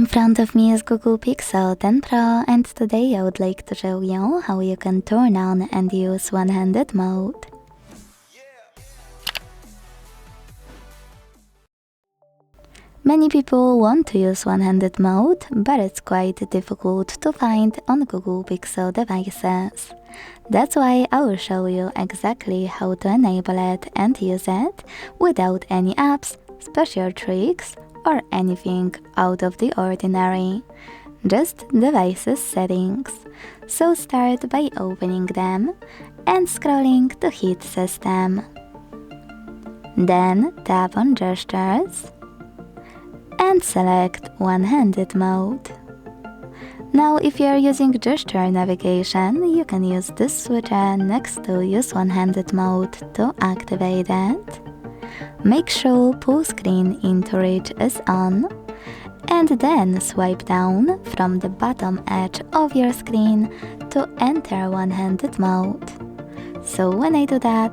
In front of me is Google Pixel 10 Pro, and today I would like to show you how you can turn on and use one-handed mode. Many people want to use one-handed mode, but it's quite difficult to find on Google Pixel devices. That's why I will show you exactly how to enable it and use it without any apps, special tricks, or anything out of the ordinary. Just devices settings. So start by opening them and scrolling to hit System. Then tap on Gestures and select one-handed mode. Now if you are using gesture navigation, you can use this switcher next to use one-handed mode to activate it. Make sure Pull Screen into Reach is on, and then swipe down from the bottom edge of your screen to enter one-handed mode. So when I do that,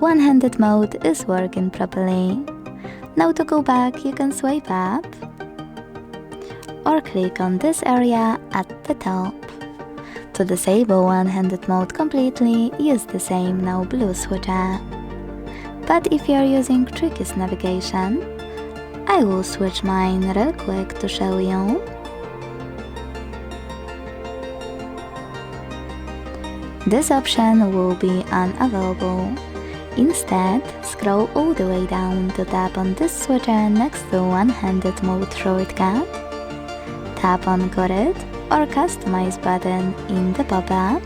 one-handed mode is working properly. Now to go back, you can swipe up or click on this area at the top. To disable one-handed mode completely, use the same now blue switcher. But if you are using trickiest navigation, I will switch mine real quick to show you. This option will be unavailable. Instead, scroll all the way down to tap on this switcher next to one-handed mode shortcut. Tap on Got It or Customize button in the pop-up.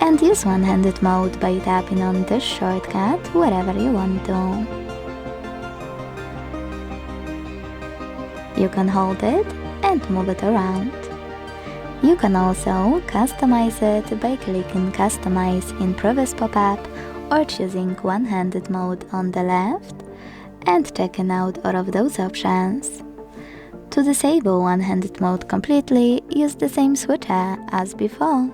And use one-handed mode by tapping on this shortcut wherever you want to. You can hold it and move it around. You can also customize it by clicking Customize in previous pop-up or choosing one-handed mode on the left and checking out all of those options. To disable one-handed mode completely, use the same switcher as before.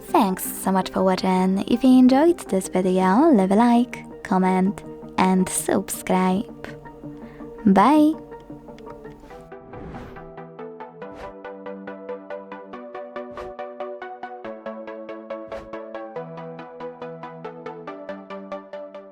Thanks so much for watching. If you enjoyed this video, leave a like, comment and subscribe. Bye!